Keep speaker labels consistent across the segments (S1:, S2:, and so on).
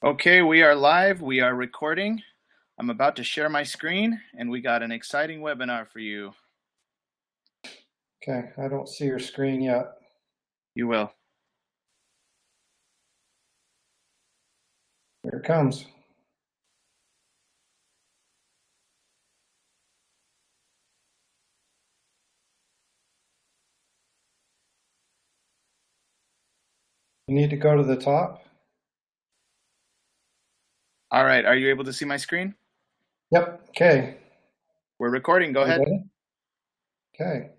S1: Okay, we are live. We are recording. I'm about to share my screen, and we got an exciting webinar for you.
S2: Okay, I don't see your screen yet.
S1: You will.
S2: Here it comes. You need to go to the top.
S1: All right, are you able to see my screen?
S2: Yep, okay.
S1: We're recording. Go ahead.
S2: Ready? Okay.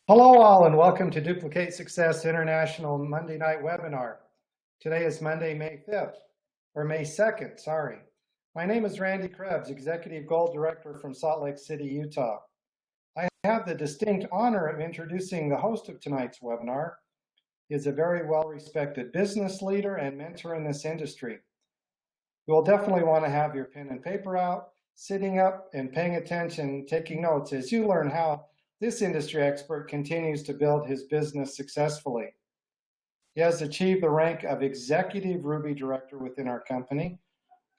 S2: Hello all and welcome to Duplicate Success International Monday night webinar. Today is Monday, May 5th, or May 2nd, sorry. My name is Randy Crebs, Executive Gold Director from Salt Lake City, Utah. I have the distinct honor of introducing the host of tonight's webinar. He is a very well-respected business leader and mentor in this industry. You will definitely want to have your pen and paper out, sitting up and paying attention, taking notes as you learn how this industry expert continues to build his business successfully. He has achieved the rank of Executive Ruby Director within our company.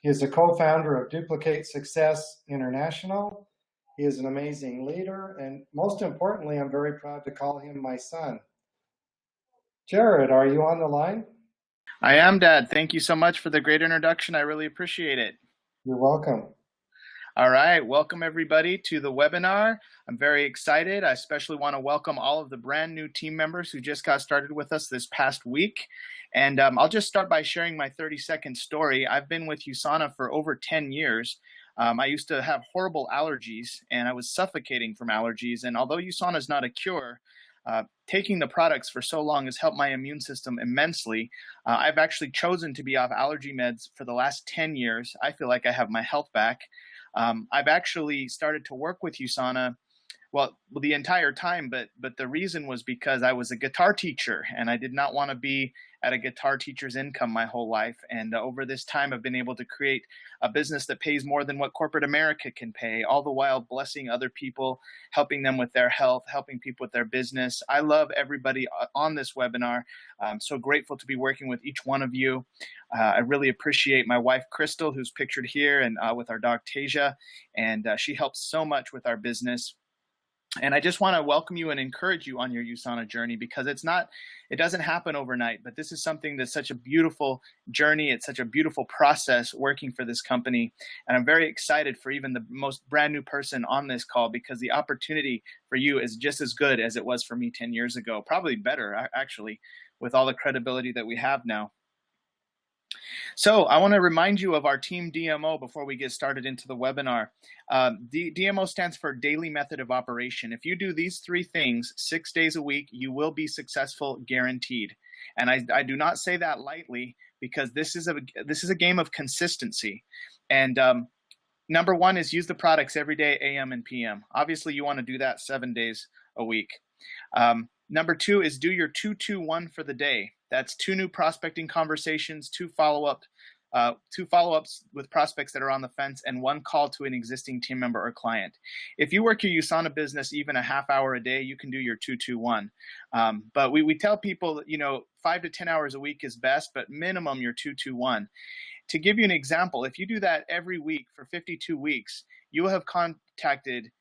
S2: He is a co-founder of Duplicate Success International. He is an amazing leader, and most importantly, I'm very proud to call him my son. Jared, are you on the line?
S1: I am, Dad. Thank you so much for the great introduction. I really appreciate it.
S2: You're welcome.
S1: All right, welcome everybody to the webinar. I'm very excited. I especially want to welcome all of the brand new team members who just got started with us this past week. And I'll just start by sharing my 30-second story. I've been with USANA for over 10 years. I used to have horrible allergies and I was suffocating from allergies. And although USANA is not a cure, taking the products for so long has helped my immune system immensely. I've actually chosen to be off allergy meds for the last 10 years. I feel like I have my health back. I've actually started to work with USANA, well, the entire time, but the reason was because I was a guitar teacher and I did not want to be at a guitar teacher's income my whole life. And over this time, I've been able to create a business that pays more than what corporate America can pay, all the while blessing other people, helping them with their health, helping people with their business. I love everybody on this webinar. I'm so grateful to be working with each one of you. I really appreciate my wife, Crystal, who's pictured here, and with our dog, Tasia, and she helps so much with our business. And I just want to welcome you and encourage you on your USANA journey, because it doesn't happen overnight, but this is something that's such a beautiful journey. It's such a beautiful process working for this company. And I'm very excited for even the most brand new person on this call, because the opportunity for you is just as good as it was for me 10 years ago, probably better actually, with all the credibility that we have now. So I want to remind you of our team DMO before we get started into the webinar. DMO stands for Daily Method of Operation. If you do these three things 6 days a week, you will be successful, guaranteed. And I do not say that lightly, because this is a game of consistency. And number one is use the products every day, AM and PM. Obviously, you want to do that 7 days a week. Number two is do your 2-2-1 for the day. That's 2 new prospecting conversations, 2 follow-ups with prospects that are on the fence, and 1 call to an existing team member or client. If you work your USANA business even a half hour a day, you can do your 2-2-1. But we tell people, 5 to 10 hours a week is best, but minimum your 2-2-1. To give you an example, if you do that every week for 52 weeks, you will have contacted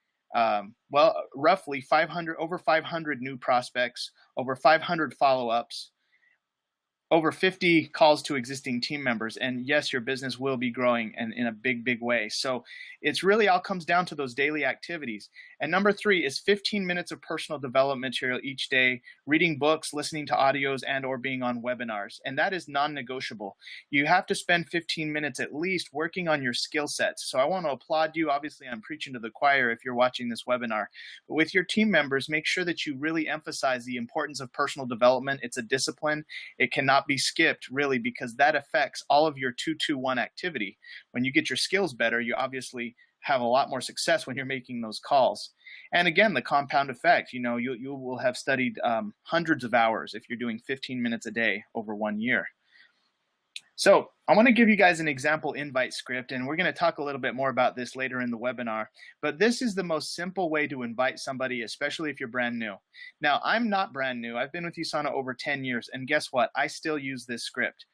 S1: roughly over 500 new prospects, over 500 follow-ups, over 50 calls to existing team members. And yes, your business will be growing and in a big, big way. So it's really all comes down to those daily activities. And number 3 is 15 minutes of personal development material each day, reading books, listening to audios, and or being on webinars. And that is non-negotiable. You have to spend 15 minutes at least working on your skill sets. So I want to applaud you. Obviously, I'm preaching to the choir if you're watching this webinar. But with your team members, make sure that you really emphasize the importance of personal development. It's a discipline. It cannot be skipped, really, because that affects all of your 2-2-1 activity. When you get your skills better, you obviously have a lot more success when you're making those calls. And again, the compound effect, you will have studied hundreds of hours if you're doing 15 minutes a day over 1 year. So I want to give you guys an example invite script, and we're going to talk a little bit more about this later in the webinar. But this is the most simple way to invite somebody, especially if you're brand new. Now, I'm not brand new. I've been with USANA over 10 years, and guess what? I still use this script.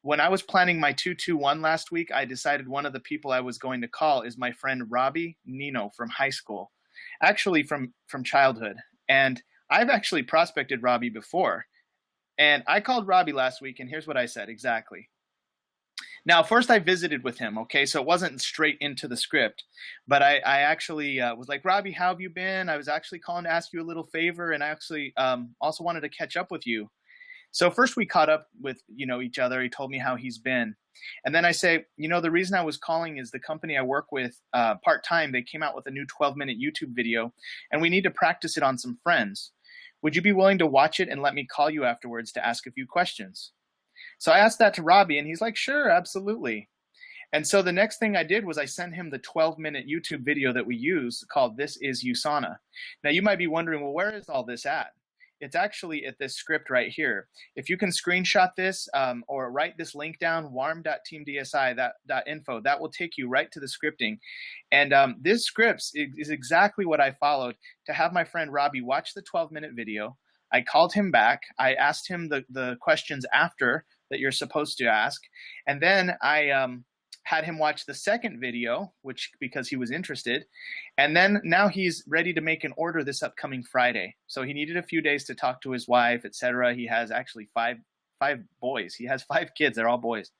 S1: when I was planning my 221 last week, I decided one of the people I was going to call is my friend Robbie Nino from high school, actually from childhood. And I've actually prospected Robbie before. And I called Robbie last week, and here's what I said exactly. Now, first I visited with him, okay? So it wasn't straight into the script, but I actually was like, Robbie, how have you been? I was actually calling to ask you a little favor, and I actually also wanted to catch up with you. So first we caught up with, each other. He told me how he's been. And then I say, the reason I was calling is the company I work with part-time, they came out with a new 12-minute YouTube video, and we need to practice it on some friends. Would you be willing to watch it and let me call you afterwards to ask a few questions? So I asked that to Robbie, and he's like, sure, absolutely. And so the next thing I did was I sent him the 12-minute YouTube video that we use called This is USANA. Now you might be wondering, well, where is all this at? It's actually at this script right here. If you can screenshot this or write this link down, warm.teamdsi.info, that will take you right to the scripting. And this script is exactly what I followed to have my friend Robbie watch the 12-minute video. I called him back. I asked him the questions after that you're supposed to ask. And then I had him watch the second video, because he was interested. And then now he's ready to make an order this upcoming Friday. So he needed a few days to talk to his wife, etc. He has actually five boys. He has 5 kids. They're all boys.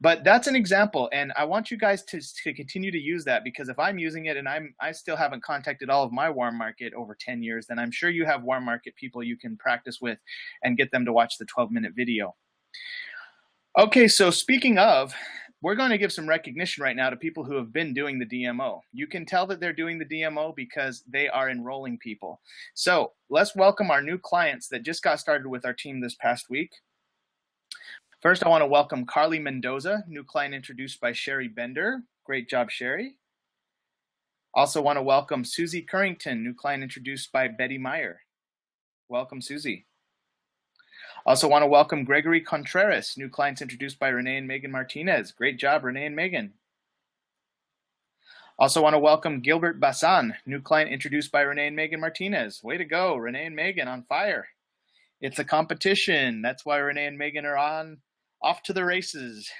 S1: But that's an example, and I want you guys to continue to use that, because if I'm using it and I still haven't contacted all of my warm market over 10 years, then I'm sure you have warm market people you can practice with and get them to watch the 12-minute video. Okay, so speaking of, we're going to give some recognition right now to people who have been doing the DMO. You can tell that they're doing the DMO because they are enrolling people. So let's welcome our new clients that just got started with our team this past week. First, I want to welcome Carly Mendoza, new client introduced by Sherry Bender. Great job, Sherry. Also want to welcome Susie Currington, new client introduced by Betty Meyer. Welcome, Susie. Also want to welcome Gregory Contreras, new clients introduced by Renee and Megan Martinez. Great job, Renee and Megan. Also want to welcome Gilbert Bassan, new client introduced by Renee and Megan Martinez. Way to go, Renee and Megan, on fire. It's a competition. That's why Renee and Megan are off to the races.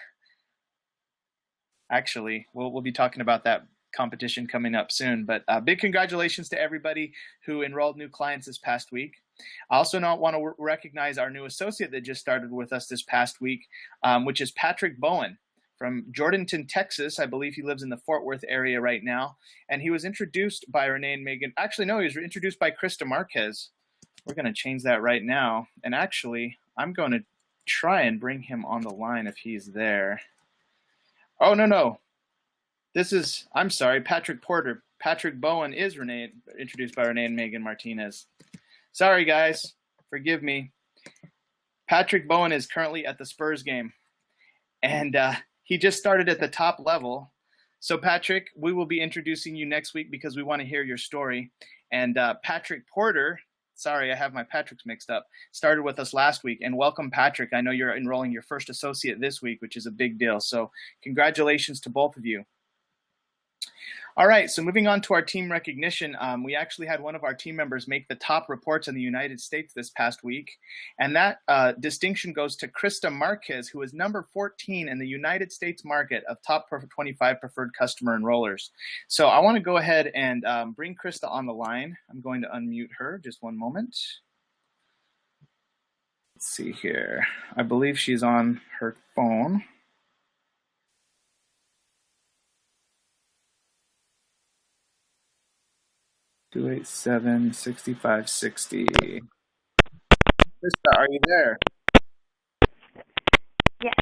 S1: Actually, we'll be talking about that competition coming up soon. But big congratulations to everybody who enrolled new clients this past week. I also want to recognize our new associate that just started with us this past week, which is Patrick Bowen from Jordanton, Texas. I believe he lives in the Fort Worth area right now. And he was introduced by Renee and Megan. Actually, no, he was introduced by Krista Marquez. We're going to change that right now. And actually, I'm going to try and bring him on the line if he's there. Oh, no. I'm sorry, Patrick Porter. Patrick Bowen is introduced by Renee and Megan Martinez. Sorry, guys. Forgive me. Patrick Bowen is currently at the Spurs game. And he just started at the top level. So, Patrick, we will be introducing you next week because we want to hear your story. And Patrick Porter, sorry, I have my Patricks mixed up, started with us last week. And welcome, Patrick. I know you're enrolling your first associate this week, which is a big deal. So congratulations to both of you. All right, so moving on to our team recognition, we actually had one of our team members make the top reports in the United States this past week, and that distinction goes to Krista Marquez, who is number 14 in the United States market of top 25 preferred customer enrollers. So I want to go ahead and bring Krista on the line. I'm going to unmute her, just one moment. Let's see here. I believe she's on her phone. $287-6560. Krista, are you there?
S3: Yes.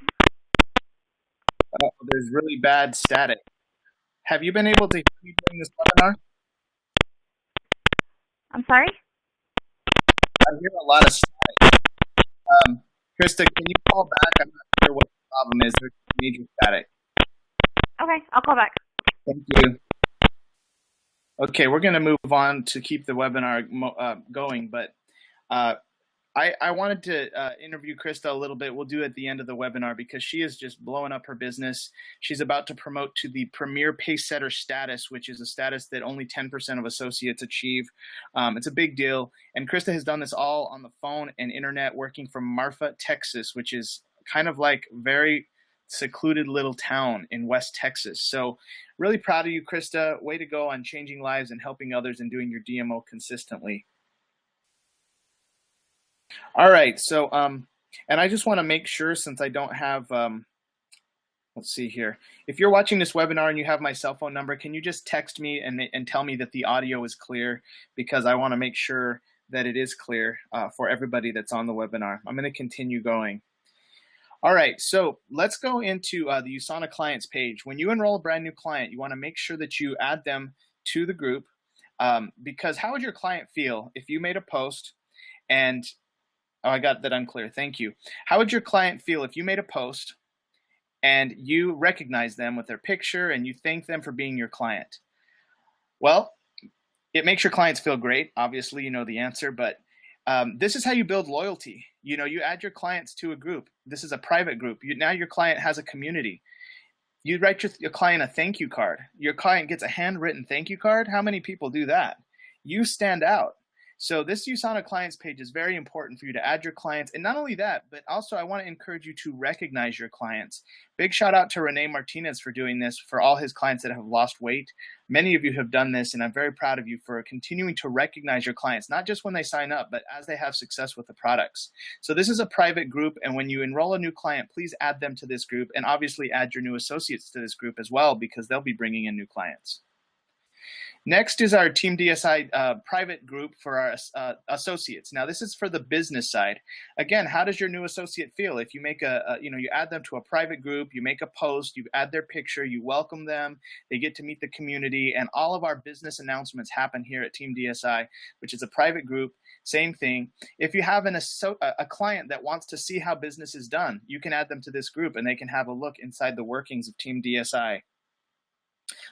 S1: There's really bad static. Have you been able to hear me during this webinar?
S3: I'm sorry?
S1: I hear a lot of static. Krista, can you call back? I'm not sure what the problem is. There's major static.
S3: Okay, I'll call back.
S1: Thank you. Okay, we're going to move on to keep the webinar going, but I wanted to interview Krista a little bit. We'll do it at the end of the webinar because she is just blowing up her business. She's about to promote to the Premier Pacesetter status, which is a status that only 10% of associates achieve. It's a big deal. And Krista has done this all on the phone and internet, working from Marfa, Texas, which is kind of like very secluded little town in West Texas. So really proud of you, Krista. Way to go on changing lives and helping others and doing your DMO consistently. All right, so and I just want to make sure, since I don't have let's see here. If you're watching this webinar and you have my cell phone number, can you just text me and tell me that the audio is clear, because I want to make sure that it is clear for everybody that's on the webinar. I'm going to continue going. All right, so let's go into the USANA Clients page. When you enroll a brand new client, you want to make sure that you add them to the group, because how would your client feel if you made a post and, oh, I got that unclear, thank you. How would your client feel if you made a post and you recognize them with their picture and you thank them for being your client? Well, it makes your clients feel great. Obviously, you know the answer, but this is how you build loyalty. You know, you add your clients to a group. This is a private group. Now your client has a community. You write your client a thank you card. Your client gets a handwritten thank you card. How many people do that? You stand out. So this USANA Clients page is very important for you to add your clients. And not only that, but also I want to encourage you to recognize your clients. Big shout out to Rene Martinez for doing this for all his clients that have lost weight. Many of you have done this, and I'm very proud of you for continuing to recognize your clients, not just when they sign up, but as they have success with the products. So this is a private group, and when you enroll a new client, please add them to this group, and obviously add your new associates to this group as well, because they'll be bringing in new clients. Next is our Team DSI private group for our associates. Now, this is for the business side. Again, how does your new associate feel if you make you add them to a private group, you make a post, you add their picture, you welcome them, they get to meet the community, and all of our business announcements happen here at Team DSI, which is a private group. Same thing. If you have a client that wants to see how business is done, you can add them to this group, and they can have a look inside the workings of Team DSI.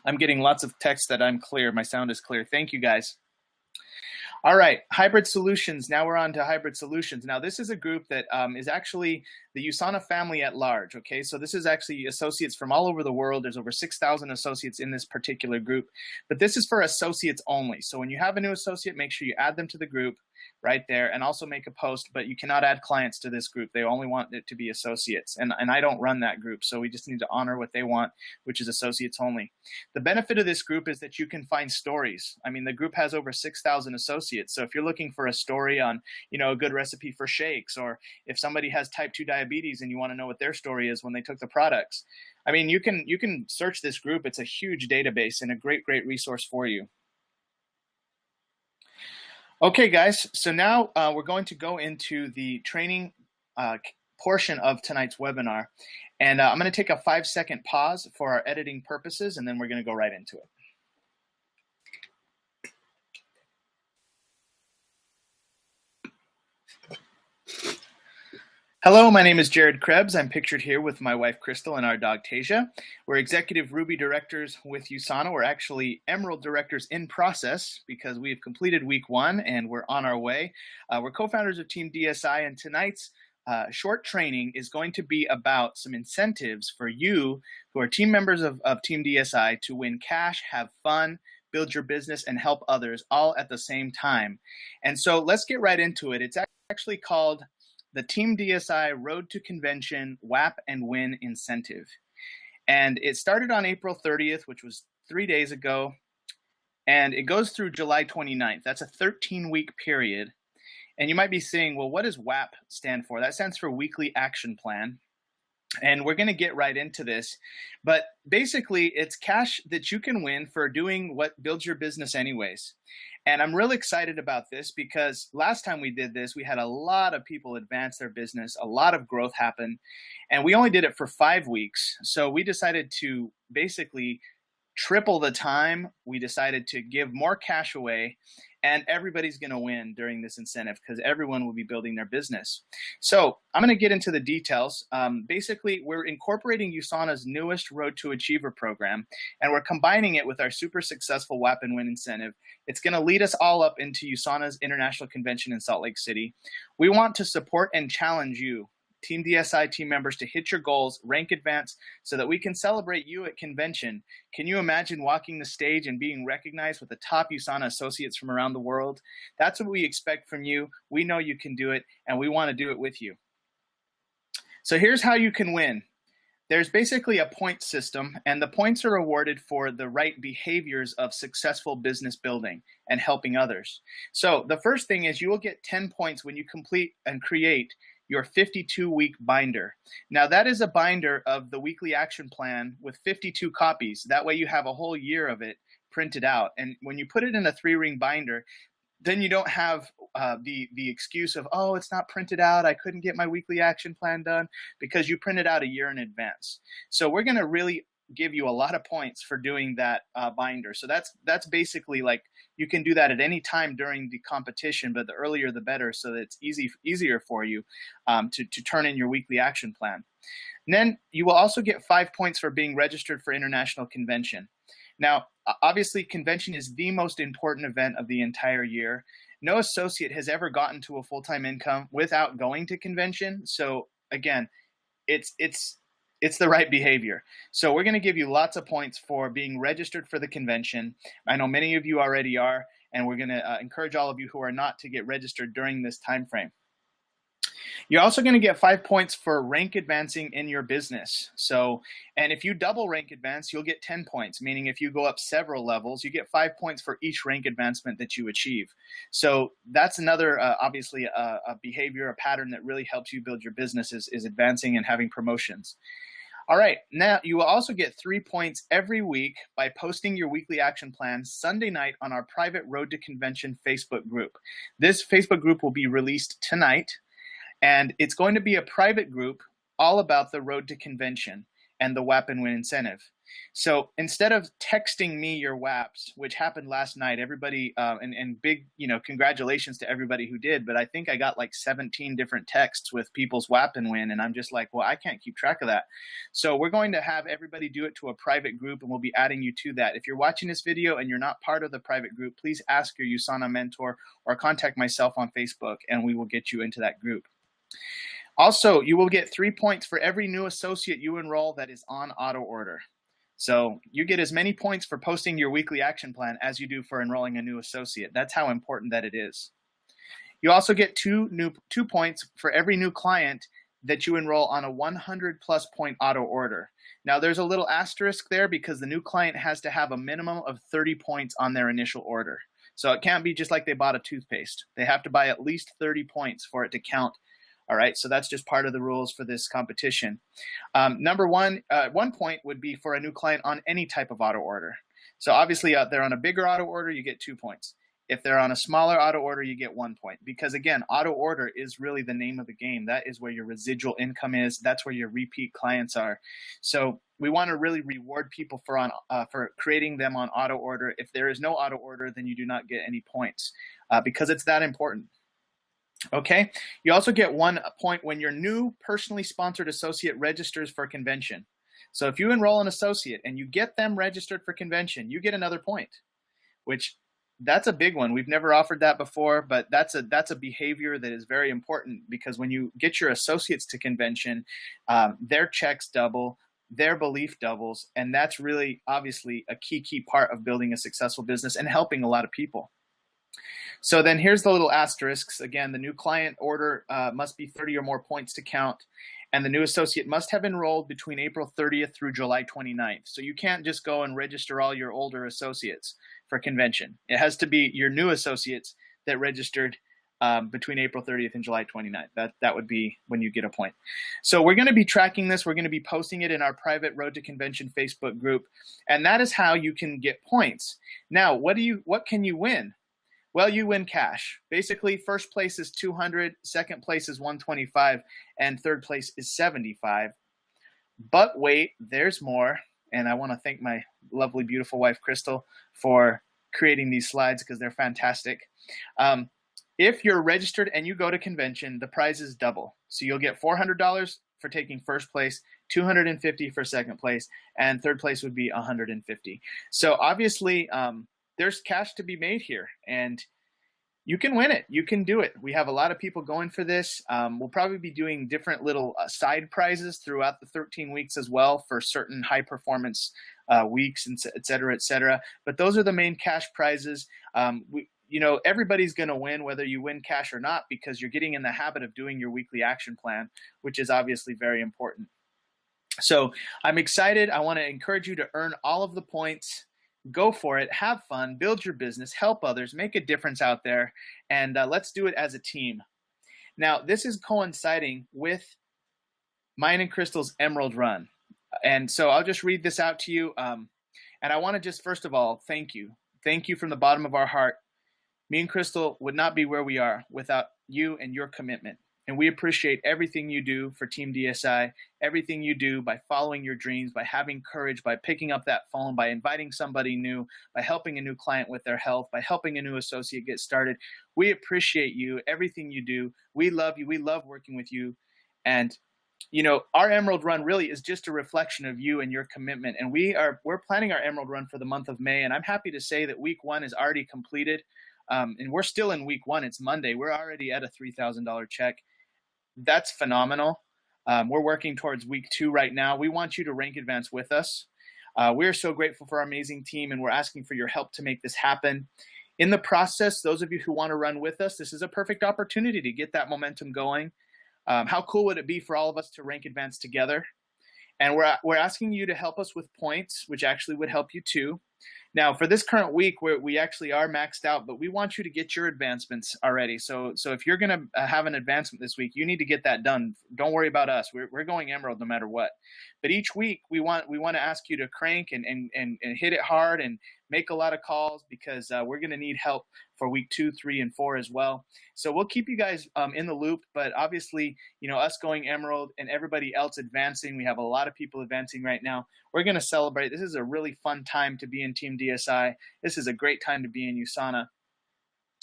S1: I'm getting lots of text that I'm clear. My sound is clear. Thank you, guys. All right, hybrid solutions. Now we're on to hybrid solutions. Now this is a group that is actually the USANA family at large, okay? So this is actually associates from all over the world. There's over 6,000 associates in this particular group, but this is for associates only. So when you have a new associate, make sure you add them to the group right there, and also make a post, but you cannot add clients to this group. They only want it to be associates, and I don't run that group, so we just need to honor what they want, which is associates only. The benefit of this group is that you can find stories. I mean, the group has over 6,000 associates, so if you're looking for a story on, you know, a good recipe for shakes, or if somebody has type 2 diabetes and you want to know what their story is when they took the products, I mean, you can search this group. It's a huge database and a great resource for you. Okay, guys, so now we're going to go into the training portion of tonight's webinar. And I'm going to take a 5-second pause for our editing purposes, and then we're going to go right into it. Hello, my name is Jared Krebs. I'm pictured here with my wife, Crystal, and our dog, Tasia. We're Executive Ruby Directors with USANA. We're actually Emerald Directors in process because we've completed week 1 and we're on our way. We're co-founders of Team DSI, and tonight's short training is going to be about some incentives for you who are team members of Team DSI to win cash, have fun, build your business, and help others all at the same time. And so let's get right into it. It's actually called the Team DSI Road to Convention WAPnWin Incentive. And it started on April 30th, which was 3 days ago, and it goes through July 29th. That's a 13-week period. And you might be saying, well, what does WAP stand for? That stands for Weekly Action Plan. And we're going to get right into this. But basically, it's cash that you can win for doing what builds your business anyways. And I'm really excited about this because last time we did this, we had a lot of people advance their business, a lot of growth happen, and we only did it for 5 weeks. So we decided to basically triple the time. We decided to give more cash away, and everybody's going to win during this incentive because everyone will be building their business. So I'm going to get into the details. Basically, we're incorporating USANA's newest Road to Achiever program, and we're combining it with our super successful WAPnWin incentive. It's going to lead us all up into USANA's International Convention in Salt Lake City. We want to support and challenge you, Team DSI team members, to hit your goals, rank advance, so that we can celebrate you at convention. Can you imagine walking the stage and being recognized with the top USANA associates from around the world? That's what we expect from you. We know you can do it, and we want to do it with you. So here's how you can win. There's basically a point system, and the points are awarded for the right behaviors of successful business building and helping others. So the first thing is you will get 10 points when you complete and create your 52-week binder. Now that is a binder of the weekly action plan with 52 copies. That way you have a whole year of it printed out. And when you put it in a 3-ring binder, then you don't have the excuse of, oh, it's not printed out, I couldn't get my weekly action plan done, because you printed out a year in advance. So we're going to really give you a lot of points for doing that binder. So that's basically like you can do that at any time during the competition, but the earlier the better, so that it's easier for you to turn in your weekly action plan. And then you will also get 5 points for being registered for international convention. Now, obviously, convention is the most important event of the entire year. No associate has ever gotten to a full-time income without going to convention. So again, it's the right behavior. So we're going to give you lots of points for being registered for the convention. I know many of you already are, and we're going to encourage all of you who are not to get registered during this time frame. You're also going to get 5 points for rank advancing in your business. So, and if you double rank advance, you'll get 10 points, meaning if you go up several levels, you get 5 points for each rank advancement that you achieve. So that's another, obviously, a behavior, a pattern that really helps you build your business is advancing and having promotions. All right, now you will also get 3 points every week by posting your weekly action plan Sunday night on our private Road to Convention Facebook group. This Facebook group will be released tonight. And it's going to be a private group all about the Road to Convention and the WAPnWin incentive. So instead of texting me your WAPs, which happened last night, everybody, and big, congratulations to everybody who did, but I think I got like 17 different texts with people's WAPnWin, and I'm just like, well, I can't keep track of that. So we're going to have everybody do it to a private group, and we'll be adding you to that. If you're watching this video and you're not part of the private group, please ask your USANA mentor or contact myself on Facebook, and we will get you into that group. Also, you will get 3 points for every new associate you enroll that is on auto order. So you get as many points for posting your weekly action plan as you do for enrolling a new associate. That's how important that it is. You also get 2 points for every new client that you enroll on a 100+ point auto order. Now there's a little asterisk there because the new client has to have a minimum of 30 points on their initial order. So it can't be just like they bought a toothpaste. They have to buy at least 30 points for it to count. All right, so that's just part of the rules for this competition. Number 1 point would be for a new client on any type of auto order. So obviously, if they're on a bigger auto order, you get 2 points. If they're on a smaller auto order, you get 1 point. Because again, auto order is really the name of the game. That is where your residual income is. That's where your repeat clients are. So we want to really reward people for creating them on auto order. If there is no auto order, then you do not get any points because it's that important. Okay, you also get 1 point when your new personally sponsored associate registers for convention. So if you enroll an associate and you get them registered for convention, you get another point, which that's a big one. We've never offered that before, but that's a behavior that is very important because when you get your associates to convention, their checks double, their belief doubles, and that's really obviously a key part of building a successful business and helping a lot of people. So then here's the little asterisks. Again, the new client order must be 30 or more points to count, and the new associate must have enrolled between April 30th through July 29th. So you can't just go and register all your older associates for convention. It has to be your new associates that registered between April 30th and July 29th. That would be when you get a point. So we're going to be tracking this. We're going to be posting it in our private Road to Convention Facebook group, and that is how you can get points. Now, what can you win? Well, you win cash. Basically, first place is 200, second place is 125, and third place is 75. But wait, there's more. And I want to thank my lovely, beautiful wife, Crystal, for creating these slides because they're fantastic. If you're registered and you go to convention, the prize is double. So you'll get $400 for taking first place, $250 for second place, and third place would be $150. So obviously, there's cash to be made here, and you can win it. You can do it. We have a lot of people going for this. We'll probably be doing different little side prizes throughout the 13 weeks as well for certain high performance weeks, and et cetera, et cetera. But those are the main cash prizes. everybody's going to win, whether you win cash or not, because you're getting in the habit of doing your weekly action plan, which is obviously very important. So I'm excited. I want to encourage you to earn all of the points. Go for it. Have fun. Build your business. Help others. Make a difference out there. And let's do it as a team. Now, this is coinciding with mine and Crystal's Emerald Run. And so I'll just read this out to you. And I want to just, first of all, thank you. Thank you from the bottom of our heart. Me and Crystal would not be where we are without you and your commitment. And we appreciate everything you do for Team DSI, everything you do by following your dreams, by having courage, by picking up that phone, by inviting somebody new, by helping a new client with their health, by helping a new associate get started. We appreciate you, everything you do. We love you. We love working with you. And our Emerald Run really is just a reflection of you and your commitment. And we're planning our Emerald Run for the month of May. And I'm happy to say that week 1 is already completed. And we're still in week 1. It's Monday. We're already at a $3,000 check. That's phenomenal. We're working towards week 2 right now. We want you to rank advance with us. We're so grateful for our amazing team, and we're asking for your help to make this happen. In the process, those of you who want to run with us, this is a perfect opportunity to get that momentum going. How cool would it be for all of us to rank advance together? And we're asking you to help us with points, which actually would help you too. Now, for this current week, we actually are maxed out, but we want you to get your advancements already. So if you're going to have an advancement this week, you need to get that done. Don't worry about us. We're going Emerald no matter what. But each week, we want to ask you to crank and hit it hard and make a lot of calls, because we're going to need help for week 2, 3, and 4 as well. So we'll keep you guys in the loop. But obviously, us going Emerald and everybody else advancing, we have a lot of people advancing right now. We're going to celebrate. This is a really fun time to be in Team DSI. This is a great time to be in USANA.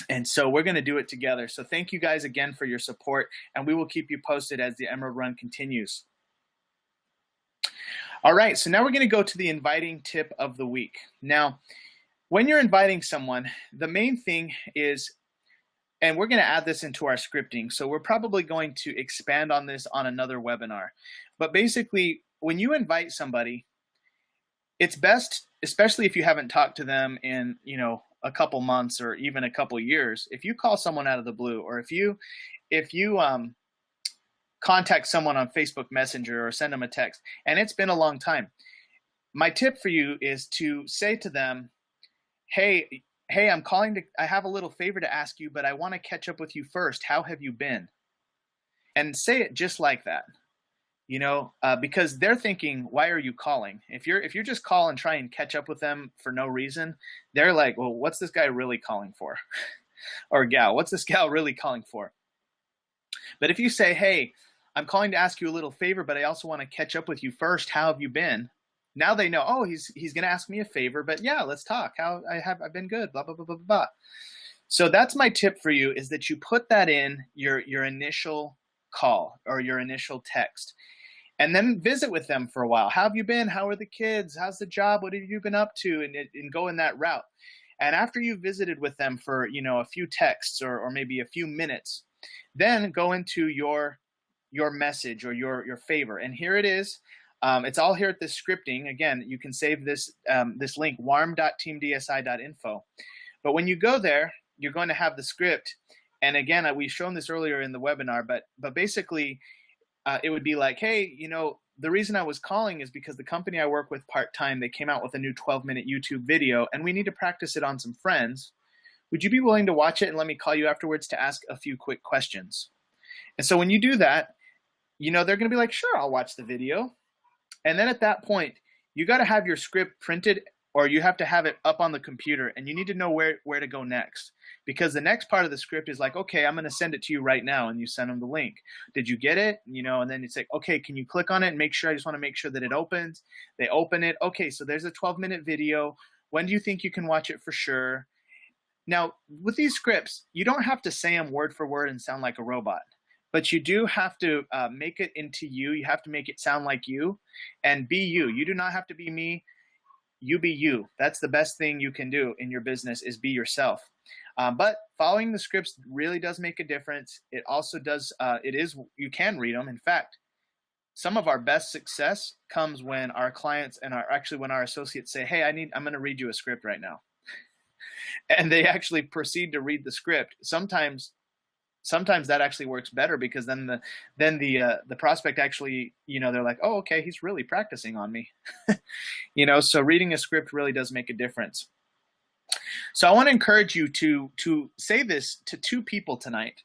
S1: And so we're going to do it together. So thank you guys again for your support, and we will keep you posted as the Emerald Run continues. All right, so now we're going to go to the inviting tip of the week. Now, when you're inviting someone, the main thing is, and we're going to add this into our scripting, so we're probably going to expand on this on another webinar. But basically, when you invite somebody, it's best, especially if you haven't talked to them in, a couple months or even a couple years, if you call someone out of the blue, or if you contact someone on Facebook Messenger or send them a text, and it's been a long time, my tip for you is to say to them, hey, I'm calling I have a little favor to ask you, but I want to catch up with you first. How have you been? And say it just like that, because they're thinking, why are you calling? If you're just call and try and catch up with them for no reason, they're like, well, what's this guy really calling for? Or gal, what's this gal really calling for? But if you say, hey, I'm calling to ask you a little favor, but I also want to catch up with you first. How have you been? Now they know, oh, he's going to ask me a favor, but yeah, let's talk. I've been good, blah, blah, blah, blah, blah. So that's my tip for you, is that you put that in your initial call or your initial text, and then visit with them for a while. How have you been? How are the kids? How's the job? What have you been up to? And go in that route. And after you've visited with them for, a few texts or maybe a few minutes, then go into your message or your favor. And here it is. It's all here at this scripting. Again, you can save this link, warm.teamdsi.info. But when you go there, you're going to have the script. And again, we've shown this earlier in the webinar, but basically it would be like, hey, the reason I was calling is because the company I work with part-time, they came out with a new 12-minute YouTube video, and we need to practice it on some friends. Would you be willing to watch it and let me call you afterwards to ask a few quick questions? And so when you do that, they're going to be like, sure, I'll watch the video. And then at that point, you got to have your script printed, or you have to have it up on the computer, and you need to know where to go next. Because the next part of the script is like, okay, I'm going to send it to you right now, and you send them the link. Did you get it? And then it's like, okay, can you click on it and make sure? I just want to make sure that it opens. They open it. Okay, so there's a 12-minute video. When do you think you can watch it for sure? Now, with these scripts, you don't have to say them word for word and sound like a robot. But you do have to make it into you. You have to make it sound like you and be you. You do not have to be me. You be you. That's the best thing you can do in your business, is be yourself. But following the scripts really does make a difference. It also does, you can read them. In fact, some of our best success comes when our clients and when our associates say, hey, I'm going to read you a script right now. and they actually proceed to read the script. Sometimes that actually works better, because then the prospect actually, they're like, oh, okay, he's really practicing on me. So reading a script really does make a difference. So I want to encourage you to say this to 2 people tonight,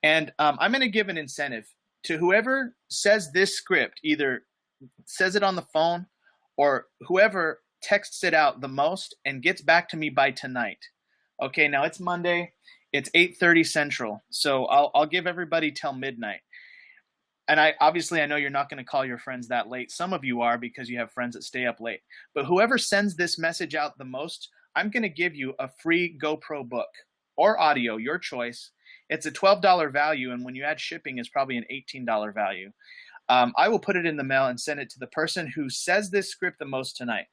S1: and I'm going to give an incentive to whoever says this script, either says it on the phone or whoever texts it out the most and gets back to me by tonight. Okay, now it's Monday. It's 8:30 Central, so I'll give everybody till midnight. And I know you're not going to call your friends that late. Some of you are, because you have friends that stay up late. But whoever sends this message out the most, I'm going to give you a free GoPro book or audio, your choice. It's a $12 value, and when you add shipping, it's probably an $18 value. I will put it in the mail and send it to the person who says this script the most tonight,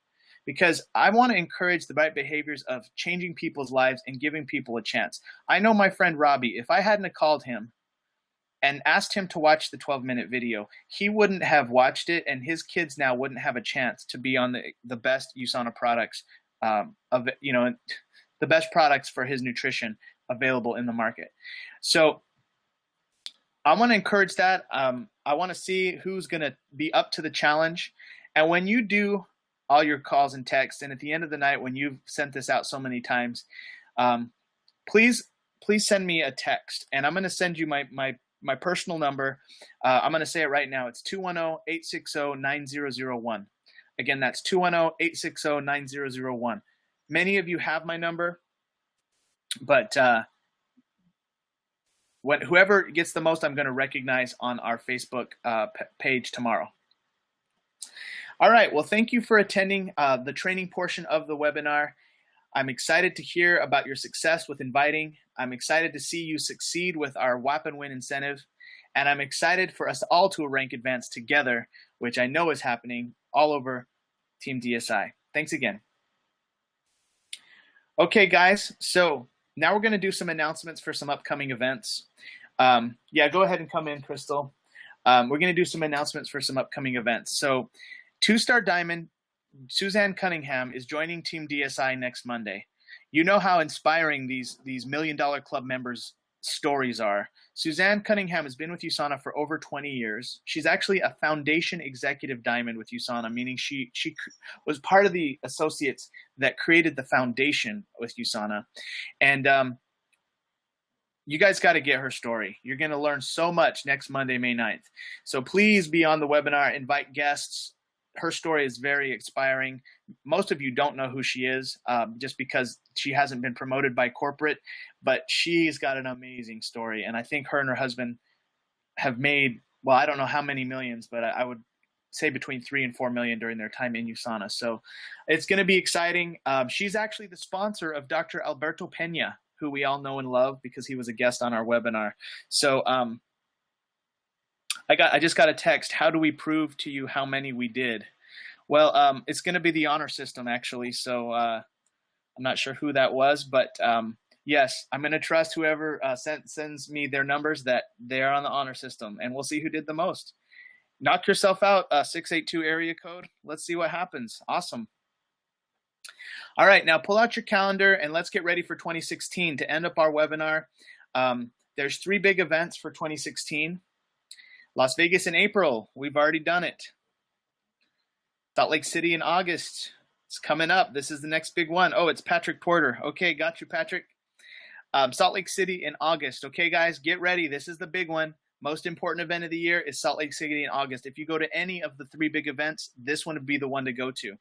S1: because I want to encourage the right behaviors of changing people's lives and giving people a chance. I know my friend Robbie, if I hadn't called him and asked him to watch the 12-minute video, he wouldn't have watched it, and his kids now wouldn't have a chance to be on the best USANA products, the best products for his nutrition available in the market. So I want to encourage that. I want to see who's going to be up to the challenge. And when you do all your calls and texts, and at the end of the night, when you've sent this out so many times, please send me a text, and I'm going to send you my personal number. I'm going to say it right now. It's 210-860-9001. Again, that's 210-860-9001. Many of you have my number, but whoever gets the most, I'm going to recognize on our Facebook page tomorrow. All right. Well, thank you for attending the training portion of the webinar. I'm excited to hear about your success with inviting. I'm excited to see you succeed with our WAPnWin incentive. And I'm excited for us all to rank advance together, which I know is happening all over Team DSI. Thanks again. Okay, guys. So now we're going to do some announcements for some upcoming events. Yeah, go ahead and come in, Crystal. We're going to do some announcements for some upcoming events. So 2-star Diamond, Suzanne Cunningham is joining Team DSI next Monday. You know how inspiring these $1 Million Club members' stories are. Suzanne Cunningham has been with USANA for over 20 years. She's actually a foundation executive diamond with USANA, meaning she was part of the associates that created the foundation with USANA. And you guys got to get her story. You're going to learn so much next Monday, May 9th. So please be on the webinar, invite guests. Her story is very inspiring. Most of you don't know who she is just because she hasn't been promoted by corporate, but she's got an amazing story. And I think her and her husband have made, well, I don't know how many millions, but I would say between 3 and 4 million during their time in USANA. So it's going to be exciting. She's actually the sponsor of Dr. Alberto Pena, who we all know and love because he was a guest on our webinar. So I just got a text. How do we prove to you how many we did? Well, it's going to be the honor system, actually. So I'm not sure who that was, but yes, I'm going to trust whoever sends me their numbers that they are on the honor system, and we'll see who did the most. Knock yourself out, 682 area code. Let's see what happens. Awesome. All right, now pull out your calendar and let's get ready for 2016 to end up our webinar. There's 3 big events for 2016. Las Vegas in April, we've already done it. Salt Lake City in August, it's coming up. This is the next big one. Oh, it's Patrick Porter. Okay, got you, Patrick. Salt Lake City in August. Okay, guys, get ready. This is the big one. Most important event of the year is Salt Lake City in August. If you go to any of the 3 big events, this one would be the one to go to.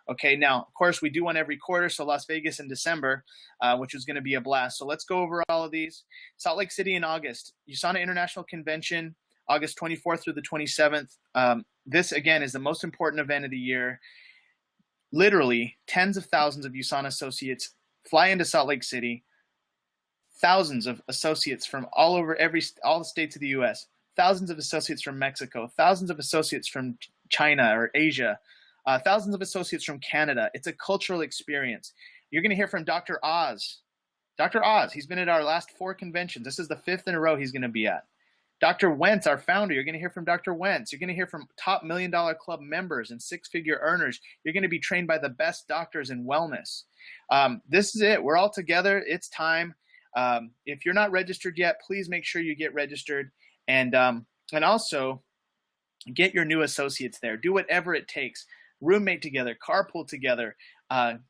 S1: Okay, now, of course, we do one every quarter, so Las Vegas in December, which is going to be a blast. So let's go over all of these. Salt Lake City in August, USANA International Convention, August 24th through the 27th. This, again, is the most important event of the year. Literally, tens of thousands of USANA associates fly into Salt Lake City. Thousands of associates from all over all the states of the U.S., thousands of associates from Mexico, thousands of associates from China or Asia, thousands of associates from Canada. It's a cultural experience. You're going to hear from Dr. Oz. Dr. Oz, he's been at our last 4 conventions. This is the 5th in a row he's going to be at. Dr. Wentz, our founder, you're going to hear from Dr. Wentz. You're going to hear from top $1 Million Club members and six-figure earners. You're going to be trained by the best doctors in wellness. This is it. We're all together. It's time. If you're not registered yet, please make sure you get registered, and also get your new associates there. Do whatever it takes. Roommate together, carpool together,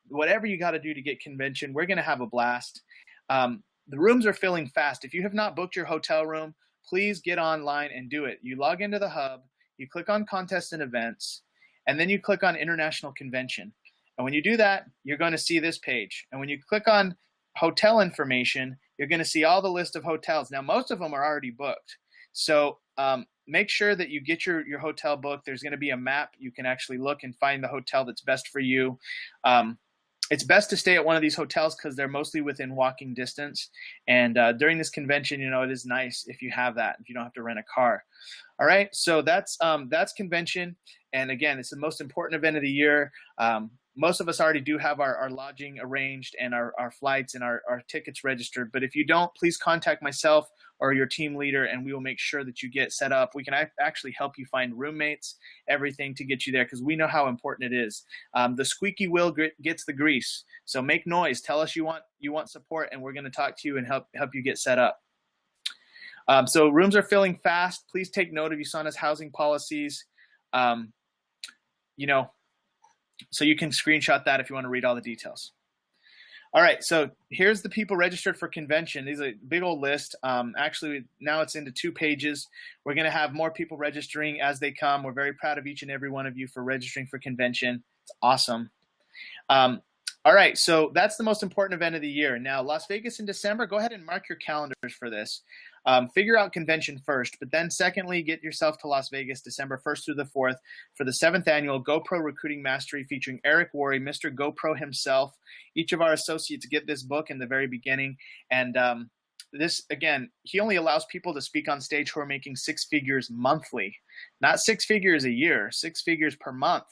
S1: whatever you got to do to get convention. We're going to have a blast. The rooms are filling fast. If you have not booked your hotel room, please get online and do it. You log into the hub, you click on contests and events, and then you click on international convention. And when you do that, you're going to see this page. And when you click on hotel information, you're going to see all the list of hotels. Now, most of them are already booked. So make sure that you get your hotel booked. There's going to be a map. You can actually look and find the hotel that's best for you. It's best to stay at one of these hotels because they're mostly within walking distance. And during this convention, it is nice if you have that, if you don't have to rent a car. All right, so that's convention. And again, it's the most important event of the year. Most of us already do have our lodging arranged and our flights and our tickets registered. But if you don't, please contact myself or your team leader, and we will make sure that you get set up. We can actually help you find roommates, everything to get you there, because we know how important it is. The squeaky wheel gets the grease. So make noise. Tell us you want support, and we're going to talk to you and help you get set up. So rooms are filling fast. Please take note of USANA's housing policies. So you can screenshot that if you want to read all the details. All right, so here's the people registered for convention. These are a big old list. Actually, now it's into 2 pages. We're going to have more people registering as they come. We're very proud of each and every one of you for registering for convention. It's awesome. All right, so that's the most important event of the year. Now, Las Vegas in December, go ahead and mark your calendars for this. Figure out convention first, but then secondly, get yourself to Las Vegas December 1st through the 4th for the 7th annual GoPro Recruiting Mastery featuring Eric Worre, Mr. GoPro himself. Each of our associates get this book in the very beginning. And this, again, he only allows people to speak on stage who are making 6 figures monthly, not 6 figures a year, 6 figures per month.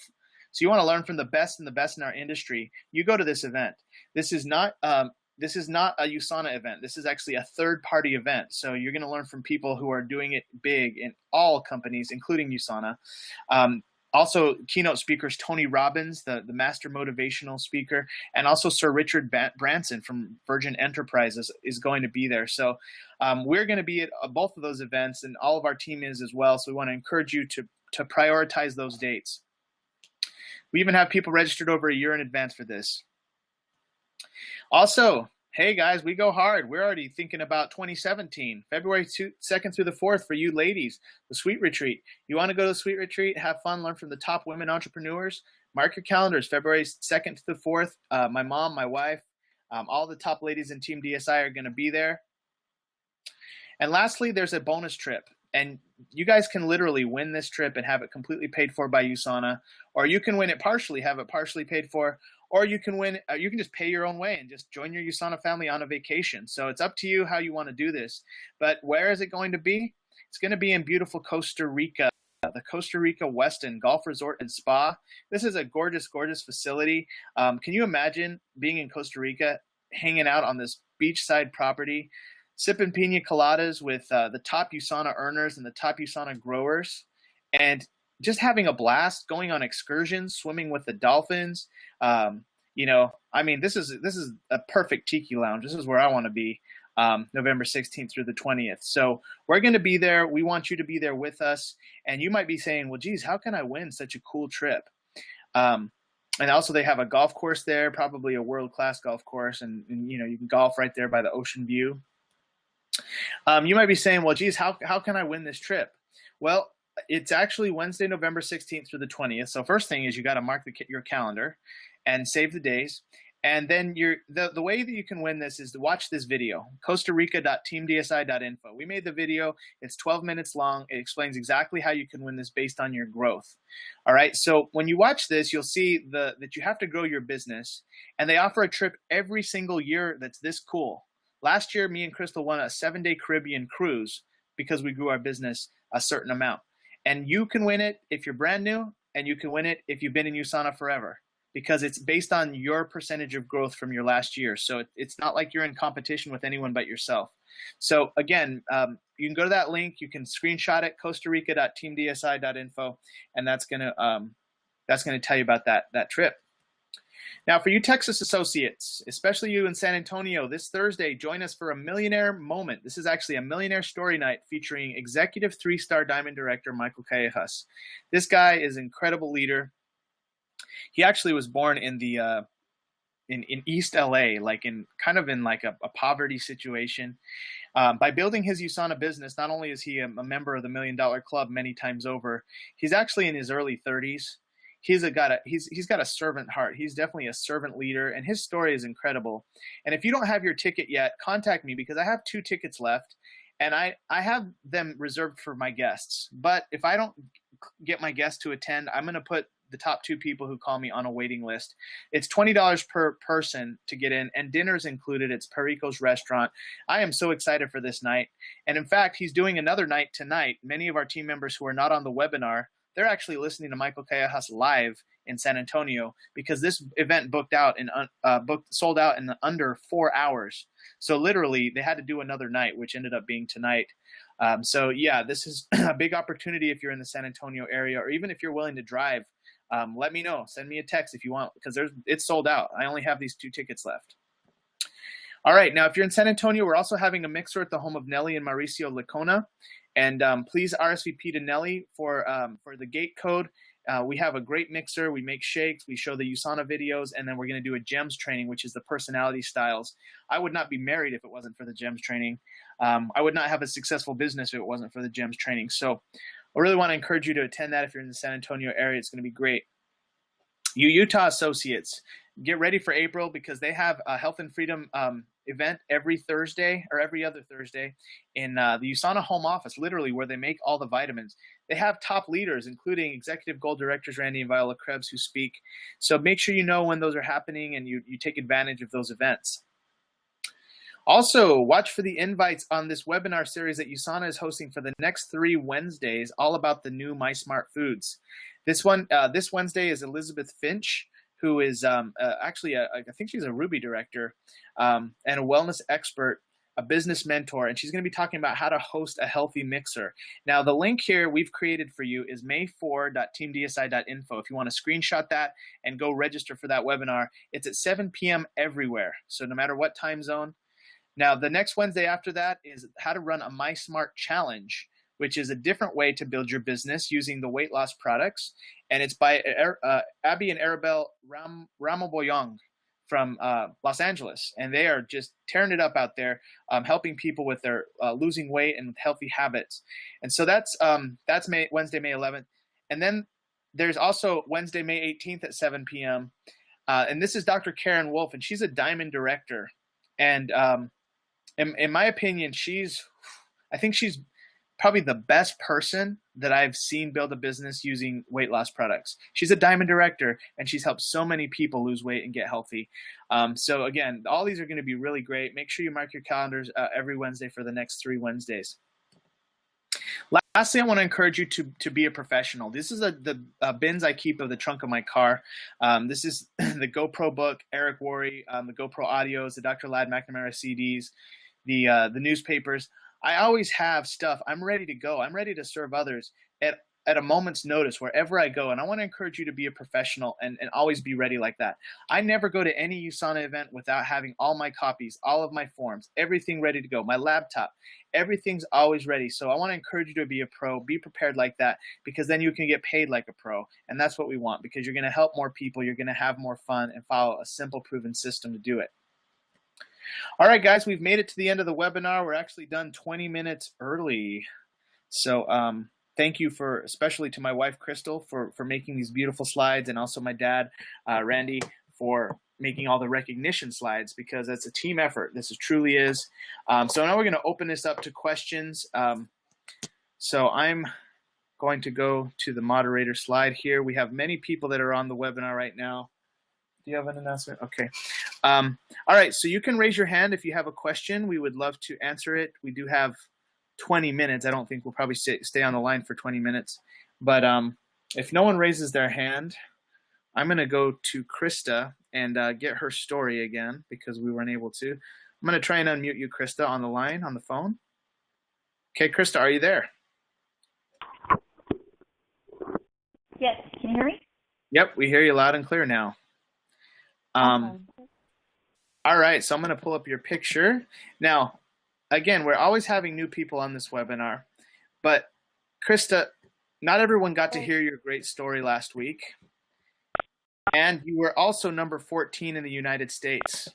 S1: So you want to learn from the best and the best in our industry. You go to this event. This is not a USANA event. This is actually a third-party event. So you're going to learn from people who are doing it big in all companies, including USANA. Also, keynote speakers Tony Robbins, the master motivational speaker, and also Sir Richard Branson from Virgin Enterprises is going to be there. So we're going to be at both of those events, and all of our team is as well. So we want to encourage you to prioritize those dates. We even have people registered over a year in advance for this. Also, hey guys, we go hard. We're already thinking about 2017, February 2nd through the 4th for you ladies, the Sweet Retreat. You want to go to the Sweet Retreat, have fun, learn from the top women entrepreneurs? Mark your calendars, February 2nd to the 4th. My mom, my wife, all the top ladies in Team DSI are going to be there. And lastly, there's a bonus trip. And you guys can literally win this trip and have it completely paid for by USANA, or you can win it partially, have it partially paid for, or you can win. You can just pay your own way and just join your USANA family on a vacation. So it's up to you how you want to do this. But where is it going to be? It's going to be in beautiful Costa Rica, the Costa Rica Westin Golf Resort and Spa. This is a gorgeous, gorgeous facility. Can you imagine being in Costa Rica, hanging out on this beachside property, sipping pina coladas with the top USANA earners and the top USANA growers, and just having a blast, going on excursions, swimming with the dolphins. This is a perfect tiki lounge. This is where I want to be, November 16th through the 20th. So we're going to be there. We want you to be there with us. And you might be saying, well, geez, how can I win such a cool trip? And also they have a golf course there, probably a world-class golf course. And you can golf right there by the ocean view. You might be saying, well, geez, how can I win this trip? Well, it's actually Wednesday, November 16th through the 20th. So first thing is you got to mark your calendar and save the days. And then the way that you can win this is to watch this video, costarica.teamdsi.info. We made the video. It's 12 minutes long. It explains exactly how you can win this based on your growth. All right. So when you watch this, you'll see that you have to grow your business. And they offer a trip every single year that's this cool. Last year, me and Crystal won a 7-day Caribbean cruise because we grew our business a certain amount. And you can win it if you're brand new, and you can win it if you've been in USANA forever. because it's based on your percentage of growth from your last year. So it's not like you're in competition with anyone but yourself. So again, you can go to that link. You can screenshot it, costarica.teamdsi.info, and that's gonna tell you about that trip. Now, for you Texas associates, especially you in San Antonio, this Thursday, join us for a millionaire moment. This is actually a millionaire story night featuring executive 3-star diamond director Michael Callejas. This guy is an incredible leader. He actually was born in the in East LA, like in a poverty situation. By building his USANA business, not only is he a member of the $1 Million Club many times over, he's actually in his early 30s. He's got a servant heart. He's definitely a servant leader, and his story is incredible. And if you don't have your ticket yet, contact me, because I have 2 tickets left, and I have them reserved for my guests. But if I don't get my guests to attend, I'm going to put the top 2 people who call me on a waiting list. It's $20 per person to get in, and dinner's included. It's Perico's restaurant. I am so excited for this night. And in fact, he's doing another night tonight. Many of our team members who are not on the webinar, they're actually listening to Michael Callejas live in San Antonio, because this event sold out in under 4 hours. So literally they had to do another night, which ended up being tonight. So yeah, this is a big opportunity if you're in the San Antonio area, or even if you're willing to drive. Let me know. Send me a text if you want, because it's sold out. I only have these 2 tickets left. All right, now if you're in San Antonio, we're also having a mixer at the home of Nelly and Mauricio Licona. And please RSVP to Nelly for the gate code. We have a great mixer. We make shakes. We show the USANA videos, and then we're going to do a GEMS training, which is the personality styles. I would not be married if it wasn't for the GEMS training. I would not have a successful business if it wasn't for the GEMS training. So I really want to encourage you to attend that if you're in the San Antonio area. It's going to be great. You Utah associates, get ready for April, because they have a Health and Freedom event every Thursday or every other Thursday in the USANA home office, literally where they make all the vitamins. They have top leaders, including Executive Gold Directors Randy and Viola Crebs, who speak. So make sure you know when those are happening and you take advantage of those events. Also, watch for the invites on this webinar series that USANA is hosting for the next 3 Wednesdays, all about the new My Smart Foods. This Wednesday is Elizabeth Finch, who is actually, I think she's a Ruby director and a wellness expert, a business mentor, and she's going to be talking about how to host a healthy mixer. Now, the link here we've created for you is may4.teamdsi.info. If you want to screenshot that and go register for that webinar, it's at 7 p.m. everywhere, so no matter what time zone. Now, the next Wednesday after that is how to run a My Smart Challenge, which is a different way to build your business using the weight loss products. And it's by Abby and Arabelle Ramaboyong from Los Angeles. And they are just tearing it up out there, helping people with their losing weight and with healthy habits. And so that's Wednesday, May 11th. And then there's also Wednesday, May 18th at 7 p.m. And this is Dr. Karen Wolf, and she's a diamond director. And in my opinion, I think she's probably the best person that I've seen build a business using weight loss products. She's a diamond director, and she's helped so many people lose weight and get healthy. So again, all these are going to be really great. Make sure you mark your calendars every Wednesday for the next 3 Wednesdays. Lastly, I want to encourage you to be a professional. This is the bins I keep of the trunk of my car. This is the GoPro book, Eric Worre, the GoPro audios, the Dr. Ladd McNamara CDs, the newspapers. I always have stuff. I'm ready to go. I'm ready to serve others at a moment's notice wherever I go. And I want to encourage you to be a professional and always be ready like that. I never go to any USANA event without having all my copies, all of my forms, everything ready to go, my laptop, everything's always ready. So I want to encourage you to be a pro, be prepared like that, because then you can get paid like a pro. And that's what we want, because you're going to help more people, you're going to have more fun, and follow a simple, proven system to do it. All right, guys, we've made it to the end of the webinar. We're actually done 20 minutes early. So thank you especially to my wife, Crystal, for making these beautiful slides, and also my dad, Randy, for making all the recognition slides, because it's a team effort. This truly is. So now we're going to open this up to questions. So I'm going to go to the moderator slide here. We have many people that are on the webinar right now. Do you have an announcement? Okay. All right, so you can raise your hand if you have a question. We would love to answer it. We do have 20 minutes. I don't think we'll probably stay on the line for 20 minutes. But if no one raises their hand, I'm going to go to Krista and get her story again because we weren't able to. I'm going to try and unmute you, Krista, on the line, on the phone. Okay, Krista, are you there?
S3: Yes, can you hear me?
S1: Yep, we hear you loud and clear now. All right, so I'm going to pull up your picture. Now, again, we're always having new people on this webinar, but Krista, not everyone got to hear your great story last week. And you were also number 14 in the United States.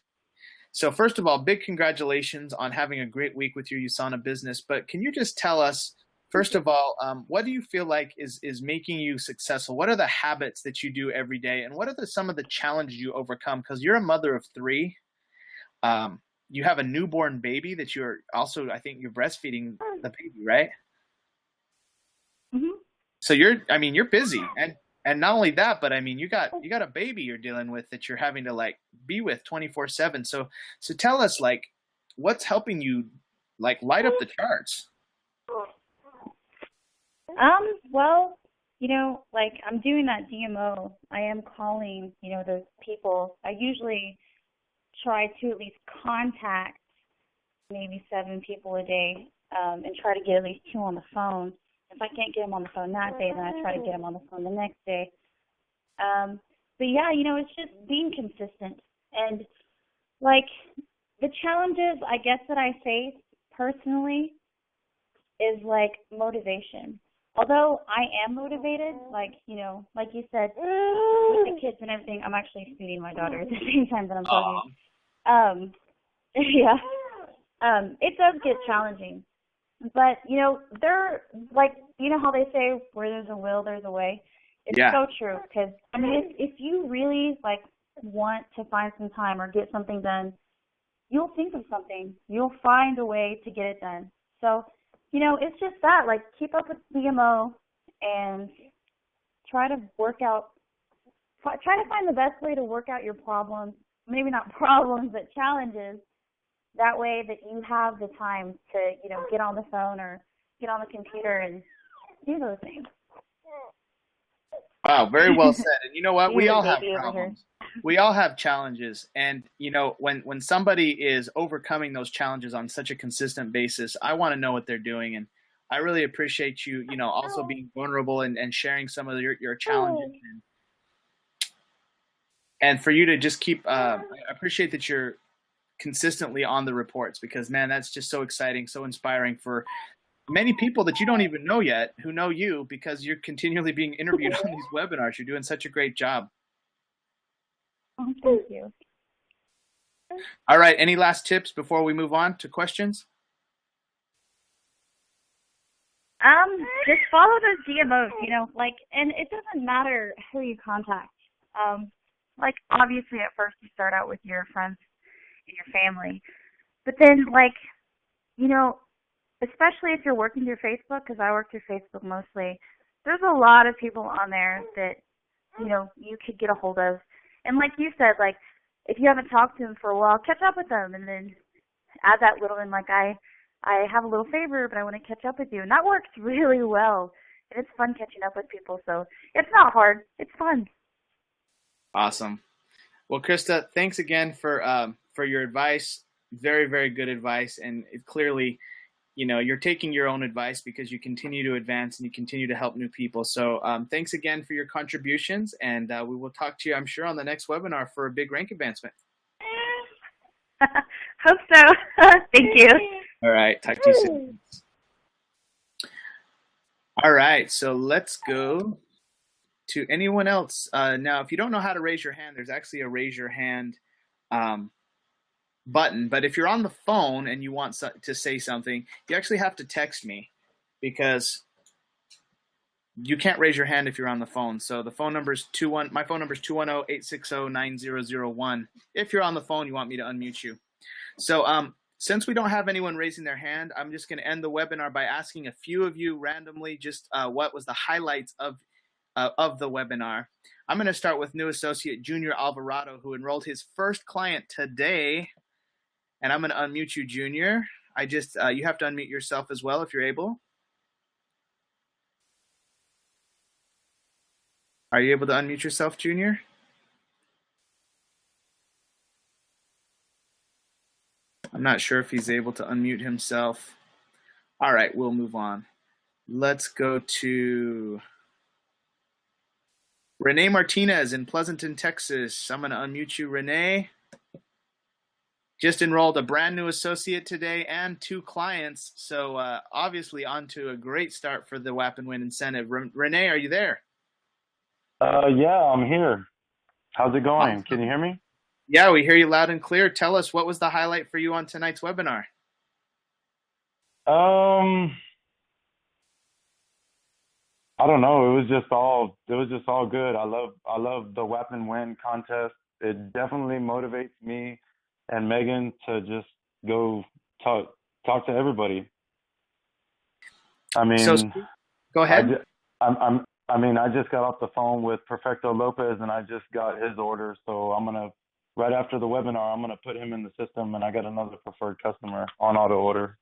S1: So first of all, big congratulations on having a great week with your USANA business. But can you just tell us, first of all, what do you feel like is making you successful? What are the habits that you do every day? And what are some of the challenges you overcome? Because you're a mother of 3. You have a newborn baby that you're also, I think you're breastfeeding the baby, right?
S3: Mm-hmm.
S1: So you're busy. And not only that, but I mean, you got a baby you're dealing with that you're having to like be with 24/7. So tell us, like, what's helping you like light up the charts?
S3: Well, like I'm doing that DMO. I am calling, those people. I usually try to at least contact maybe 7 people a day, and try to get at least 2 on the phone. If I can't get them on the phone that day, then I try to get them on the phone the next day. But yeah, it's just being consistent. And like the challenges, I guess, that I face personally is like motivation. Although I am motivated, like you said, with the kids and everything, I'm actually feeding my daughter at the same time that I'm talking. Yeah. It does get challenging. But, they're like, how they say, where there's a will, there's a way. It's so true. Because, I mean, if you really, like, want to find some time or get something done, you'll think of something. You'll find a way to get it done. So, it's just that, like, keep up with DMO and try to find the best way to work out your problems. Maybe not problems, but challenges. That way that you have the time to, get on the phone or get on the computer and do those things.
S1: Wow, very well said. And you know what? We all have problems. We all have challenges. And, when somebody is overcoming those challenges on such a consistent basis, I want to know what they're doing. And I really appreciate you, also being vulnerable and sharing some of your challenges. And for you to just keep, I appreciate that you're consistently on the reports, because man, that's just so exciting, so inspiring for many people that you don't even know yet who know you, because you're continually being interviewed on these webinars. You're doing such a great job.
S3: Oh, thank you.
S1: All right, any last tips before we move on to questions?
S3: Just follow those DMOs, and it doesn't matter who you contact. Like obviously at first you start out with your friends and your family. But then, especially if you're working through Facebook, because I work through Facebook mostly, there's a lot of people on there that, you could get a hold of. And like you said, like, if you haven't talked to them for a while, catch up with them and then add that little in, like, I have a little favor, but I want to catch up with you. And that works really well. And it's fun catching up with people. So it's not hard. It's fun.
S1: Awesome. Well, Krista, thanks again for your advice. Very, very good advice. And it clearly, you're taking your own advice because you continue to advance and you continue to help new people. So thanks again for your contributions. And we will talk to you, I'm sure, on the next webinar for a big rank advancement.
S3: Hope so. Thank you.
S1: All right. Talk to you soon. All right. So let's go to anyone else. Now, if you don't know how to raise your hand, there's actually a raise your hand button. But if you're on the phone and you want to say something, you actually have to text me, because you can't raise your hand if you're on the phone. So the phone number is my phone number is 210-860-9001. If you're on the phone, you want me to unmute you. So since we don't have anyone raising their hand, I'm just going to end the webinar by asking a few of you randomly just what was the highlights of the webinar. I'm going to start with new associate Junior Alvarado, who enrolled his first client today. And I'm going to unmute you, Junior. You have to unmute yourself as well if you're able. Are you able to unmute yourself, Junior? I'm not sure if he's able to unmute himself. All right, we'll move on. Let's go to Renee Martinez in Pleasanton, Texas. I'm going to unmute you, Renee. Just enrolled a brand new associate today and 2 clients. So obviously on to a great start for the WAPnWin incentive. Renee, are you there?
S4: Yeah, I'm here. How's it going?
S1: Awesome.
S4: Can you hear me?
S1: Yeah, we hear you loud and clear. Tell us, what was the highlight for you on tonight's webinar?
S4: I don't know. It was just all good. I love the WAPnWin contest. It definitely motivates me and Megan to just go talk to everybody. I mean,
S1: So, go ahead.
S4: I just got off the phone with Perfecto Lopez and I just got his order. So right after the webinar, I'm gonna put him in the system, and I got another preferred customer on auto order.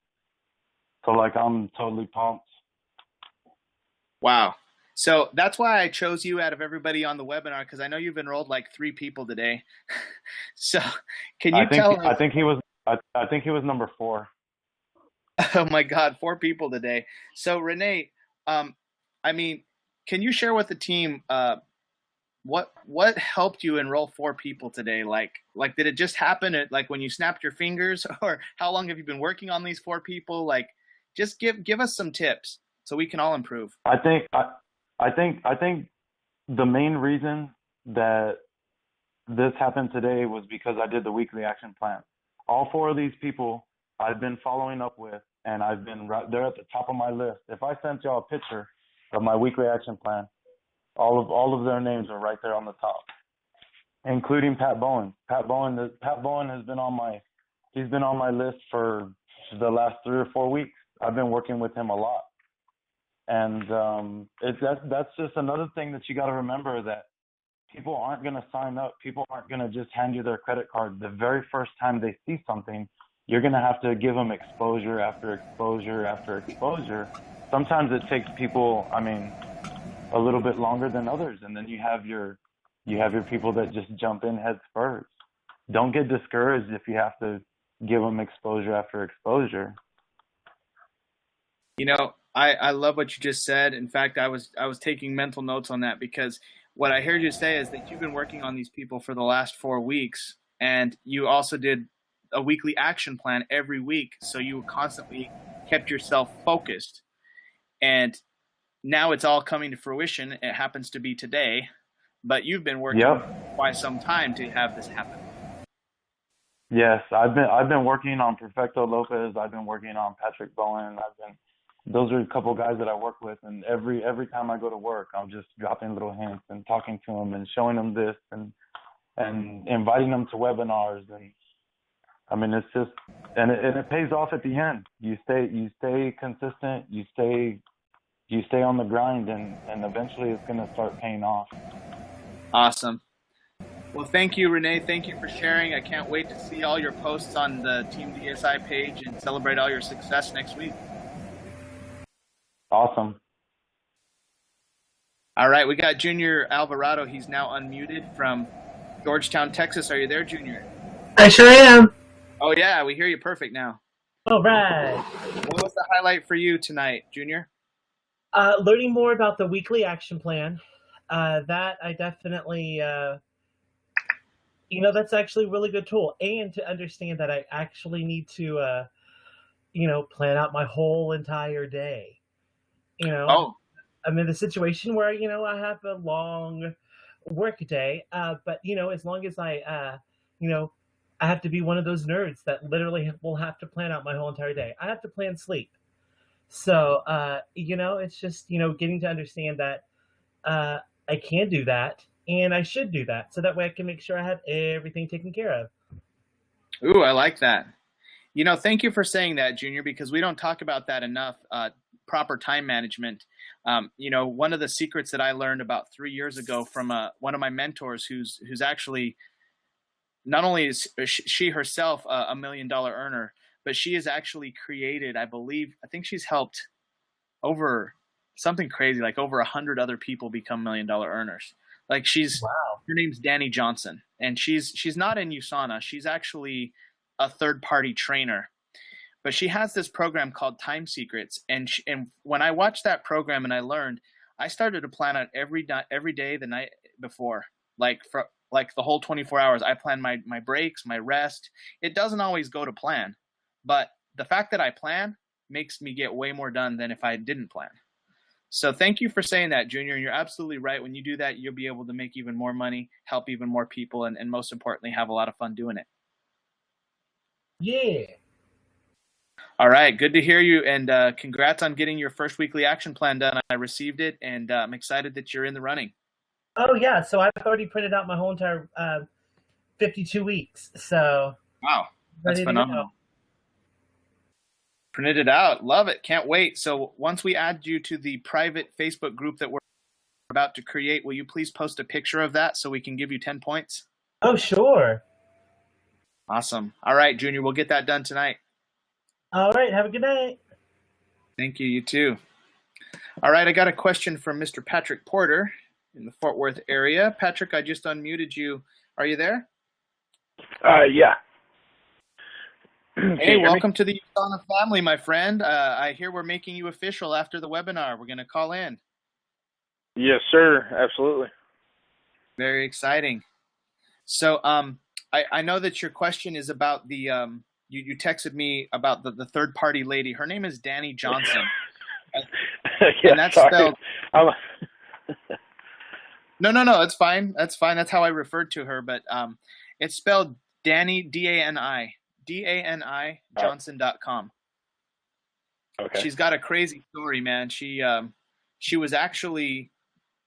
S4: So I'm totally pumped.
S1: Wow. So that's why I chose you out of everybody on the webinar, because I know you've enrolled like 3 people today. So can you tell us?
S4: I think he was number 4.
S1: Oh my God, 4 people today. So Renee, can you share with the team what helped you enroll 4 people today? Like did it just happen at like when you snapped your fingers, or how long have you been working on these 4 people? Like, just give us some tips so we can all improve.
S4: I think the main reason that this happened today was because I did the weekly action plan. All 4 of these people I've been following up with, and they're at the top of my list. If I sent y'all a picture of my weekly action plan, all of their names are right there on the top, including Pat Bowen. Pat Bowen has been on my list for the last 3 or 4 weeks. I've been working with him a lot. And that's just another thing that you got to remember, that people aren't going to sign up. People aren't going to just hand you their credit card. The very first time they see something, you're going to have to give them exposure after exposure after exposure. Sometimes it takes people, a little bit longer than others. And then you have your people that just jump in heads first. Don't get discouraged if you have to give them exposure after exposure.
S1: I love what you just said. In fact, I was taking mental notes on that, because what I heard you say is that you've been working on these people for the last 4 weeks, and you also did a weekly action plan every week. So you constantly kept yourself focused, and now it's all coming to fruition. It happens to be today, but you've been working quite some time to have this happen.
S4: Yes, I've been working on Perfecto Lopez. I've been working on Patrick Bowen. Those are a couple guys that I work with, and every time I go to work, I'm just dropping little hints and talking to them and showing them this and inviting them to webinars. And it's just, and it pays off at the end. You stay consistent, you stay on the grind, and eventually it's going to start paying off.
S1: Awesome. Well, thank you, Renee. Thank you for sharing. I can't wait to see all your posts on the Team DSI page and celebrate all your success next week.
S4: Awesome.
S1: All right, we got Junior Alvarado. He's now unmuted from Georgetown, Texas. Are you there, Junior?
S5: I sure am.
S1: Oh, yeah, we hear you perfect now.
S5: All right.
S1: What was the highlight for you tonight, Junior?
S5: Learning more about the weekly action plan. That I definitely, that's actually a really good tool. And to understand that I actually need to, plan out my whole entire day. I'm in the situation where, I have a long work day, but, as long as I have to be one of those nerds that literally will have to plan out my whole entire day. I have to plan sleep. So, it's just, getting to understand that I can do that and I should do that. So that way I can make sure I have everything taken care of.
S1: Ooh, I like that. Thank you for saying that, Junior, because we don't talk about that enough. Proper time management. One of the secrets that I learned about 3 years ago from one of my mentors, who's actually, not only is she herself a $1 million earner, but she has actually created, I think she's helped over something crazy, like over 100 other people become $1 million earners. Like
S5: Wow.
S1: Her name's Danny Johnson, and she's not in USANA. She's actually a third-party trainer. But she has this program called Time Secrets, and when I watched that program and I learned, I started to plan out every day the night before, like the whole 24 hours. I plan my breaks, my rest. It doesn't always go to plan, but the fact that I plan makes me get way more done than if I didn't plan. So thank you for saying that, Junior. And you're absolutely right. When you do that, you'll be able to make even more money, help even more people, and most importantly, have a lot of fun doing it.
S5: Yeah.
S1: All right. Good to hear you. And congrats on getting your first weekly action plan done. I received it, and I'm excited that you're in the running.
S5: Oh, yeah. So I've already printed out my whole entire 52 weeks. So
S1: wow, that's phenomenal. Printed it out. Love it. Can't wait. So once we add you to the private Facebook group that we're about to create, will you please post a picture of that so we can give you 10 points?
S5: Oh, sure.
S1: Awesome. All right, Junior, we'll get that done tonight.
S5: All right. Have a good night.
S1: Thank you. You too. All right. I got a question from Mr. Patrick Porter in the Fort Worth area. Patrick, I just unmuted you. Are you there?
S6: Yeah.
S1: Hey, welcome to the USANA family, my friend. I hear we're making you official after the webinar. We're going to call in.
S6: Yes, sir. Absolutely.
S1: Very exciting. So I know that your question is about the you texted me about the third party lady. Her name is Danny Johnson.
S6: Yeah,
S1: and that's spelled No, it's fine. That's fine. That's how I referred to her, but it's spelled Danny, D-A-N-I Johnson.com.
S6: Okay.
S1: She's got a crazy story, man. She was actually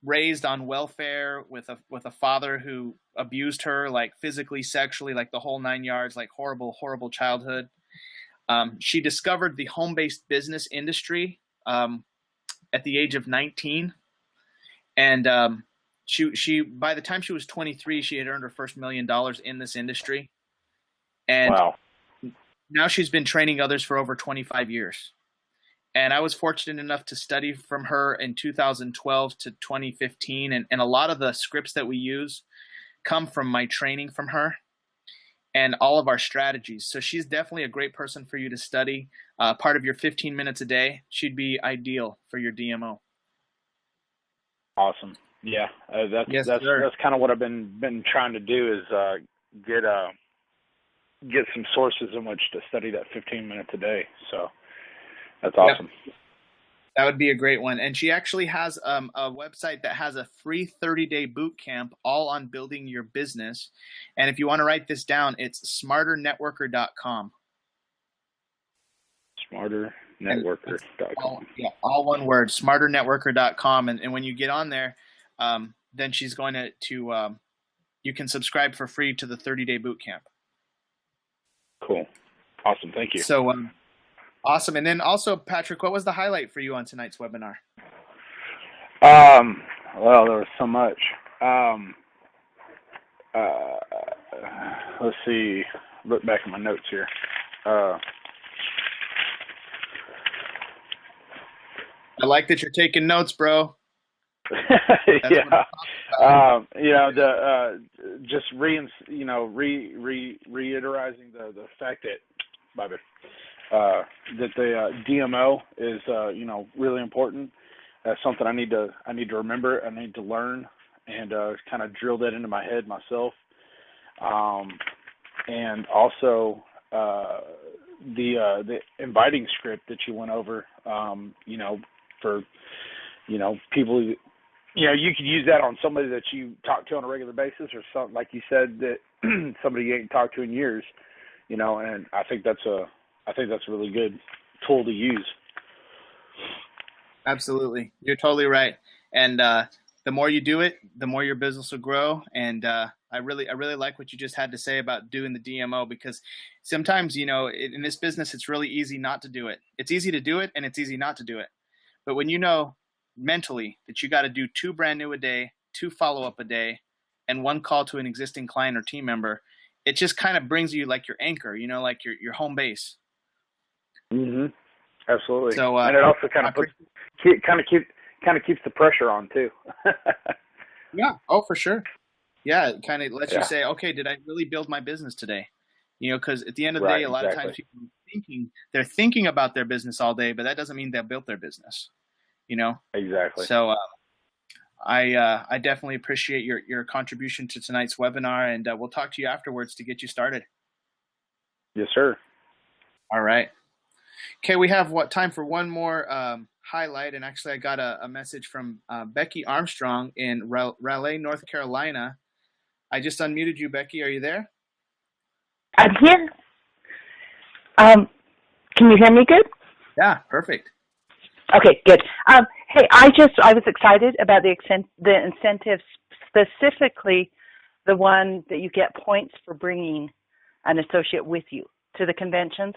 S1: raised on welfare with a father who abused her, like physically, sexually, like the whole 9 yards, like horrible childhood. She discovered the home-based business industry at the age of 19, and she by the time she was 23, she had earned her first $1 million in this industry, and
S6: wow.
S1: Now she's been training others for over 25 years. And I was fortunate enough to study from her in 2012 to 2015. And a lot of the scripts that we use come from my training from her and all of our strategies. So she's definitely a great person for you to study. Part of your 15 minutes a day, she'd be ideal for your DMO.
S6: Awesome. Yeah. That's kind of what I've been trying to do is get some sources in which to study that 15 minutes a day. So that's awesome.
S1: Yep. That would be a great one. And she actually has a website that has a free 30-day boot camp all on building your business. And if you want to write this down, it's smarternetworker.com.
S6: Smarternetworker.com.
S1: Yeah, all one word, smarternetworker.com. And when you get on there, then she's going to you can subscribe for free to the 30-day boot camp.
S6: Cool. Awesome. Thank you.
S1: So, awesome. And then also, Patrick, what was the highlight for you on tonight's webinar?
S6: Well, there was so much. Let's see. Look back at my notes here.
S1: I like that you're taking notes, bro.
S6: Yeah. Just reiterating the fact that, that the DMO is really important. That's something I need to remember. I need to learn and kind of drill that into my head myself. And also the inviting script that you went over. For people who, you could use that on somebody that you talk to on a regular basis, or something like you said that somebody you ain't talked to in years. And I think that's a really good tool to use.
S1: Absolutely. You're totally right. And the more you do it, the more your business will grow. And I really like what you just had to say about doing the DMO, because sometimes, in this business, it's really easy not to do it. It's easy to do it and it's easy not to do it. But when you know mentally that you got to do 2 brand new a day, 2 follow-up a day, and 1 call to an existing client or team member, it just kind of brings you like your anchor, like your home base.
S6: Mm-hmm. Absolutely.
S1: So,
S6: and it also kind of keeps the pressure on too.
S1: Yeah. Oh, for sure. Yeah. It kind of lets you say, okay, did I really build my business today? because at the end of the day, a lot of times people are they're thinking about their business all day, but that doesn't mean they've built their business,
S6: Exactly.
S1: So I definitely appreciate your contribution to tonight's webinar, and we'll talk to you afterwards to get you started.
S6: Yes, sir.
S1: All right. Okay, we have time for one more highlight, and actually I got a message from Becky Armstrong in Raleigh, North Carolina. I just unmuted you, Becky. Are you there?
S7: I'm here. Can you hear me good?
S1: Yeah, perfect.
S7: Okay, good. Hey, I was excited about the incentives, specifically the one that you get points for bringing an associate with you to the conventions.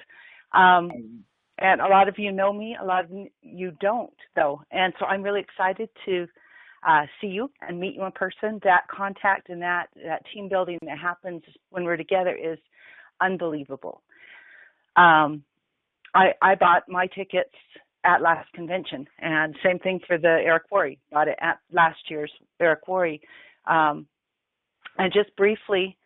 S7: And a lot of you know me, a lot of you don't, though. And so I'm really excited to see you and meet you in person. That contact and that team building that happens when we're together is unbelievable. I bought my tickets at last convention, and same thing for the Eric Worre. Bought it at last year's Eric Worre. And just briefly,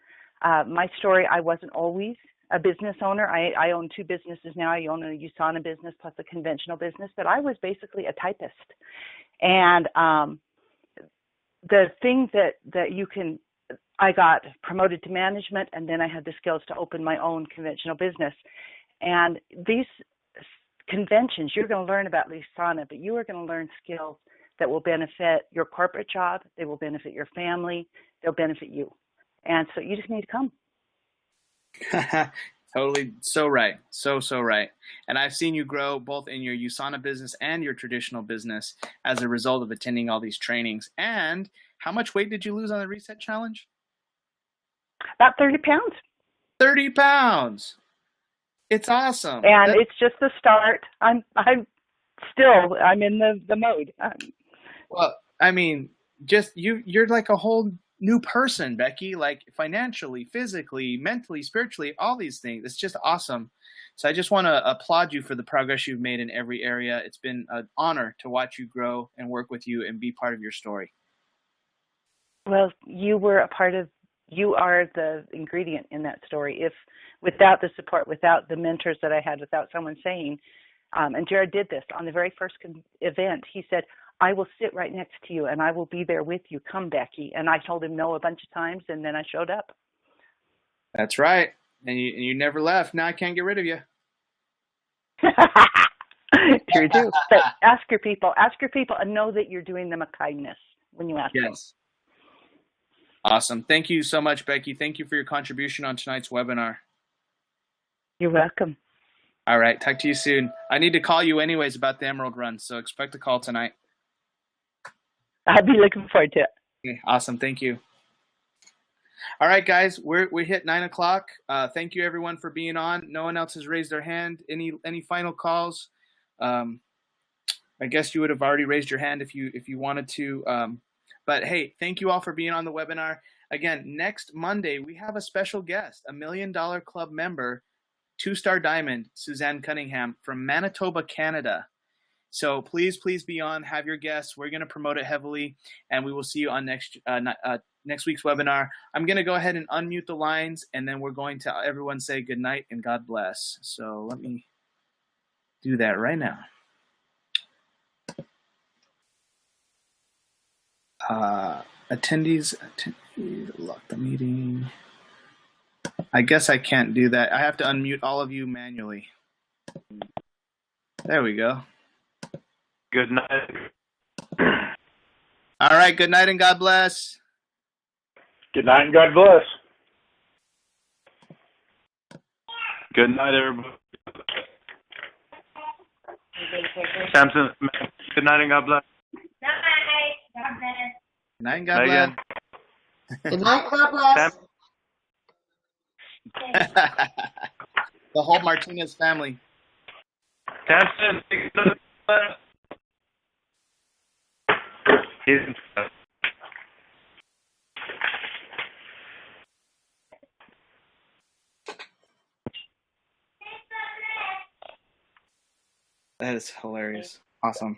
S7: my story, I wasn't always a business owner. I own two businesses now. I own a USANA business plus a conventional business, but I was basically a typist. And the thing that I got promoted to management, and then I had the skills to open my own conventional business. And these conventions, you're going to learn about USANA, but you are going to learn skills that will benefit your corporate job. They will benefit your family. They'll benefit you. And so you just need to come.
S1: Totally. So right. So right. And I've seen you grow both in your USANA business and your traditional business as a result of attending all these trainings. And how much weight did you lose on the Reset Challenge?
S7: About 30 pounds.
S1: 30 pounds. It's awesome.
S7: And it's just the start. I'm in the mode.
S1: Well, I mean, just you're like a whole new person, Becky, like financially, physically, mentally, spiritually, all these things. It's just awesome. So I just want to applaud you for the progress you've made in every area. It's been an honor to watch you grow and work with you and be part of your story.
S7: Well, you are the ingredient in that story. If without the support, without the mentors that I had, without someone saying, and Jared did this on the very first event, he said, I will sit right next to you and I will be there with you. Come, Becky. And I told him no a bunch of times, and then I showed up.
S1: That's right. And you never left. Now I can't get rid of you.
S7: True, too. But ask your people, and know that you're doing them a kindness when you ask them.
S1: Yes. Awesome. Thank you so much, Becky. Thank you for your contribution on tonight's webinar.
S7: You're welcome.
S1: All right. Talk to you soon. I need to call you anyways about the Emerald Run, so expect a call tonight.
S7: I'll be looking forward to it.
S1: Okay, awesome. Thank you. All right, guys, we hit 9 o'clock. Thank you, everyone, for being on. No one else has raised their hand. Any final calls? I guess you would have already raised your hand if you wanted to. But hey, thank you all for being on the webinar. Again, next Monday, we have a special guest, a $1 Million Club member, 2-star diamond, Suzanne Cunningham from Manitoba, Canada. So please be on, have your guests. We're going to promote it heavily, and we will see you on next week's webinar. I'm going to go ahead and unmute the lines, and then we're going to everyone say good night and God bless. So let me do that right now. Attendees, lock the meeting. I guess I can't do that. I have to unmute all of you manually. There we go.
S4: Good night.
S1: All right. Good night and God bless.
S6: Good night and God bless.
S4: Good night, everybody. Samson, good night and God bless.
S1: Good night and God bless.
S8: Good night, God bless.
S1: The whole Martinez family.
S4: Samson,
S1: that is hilarious. Awesome.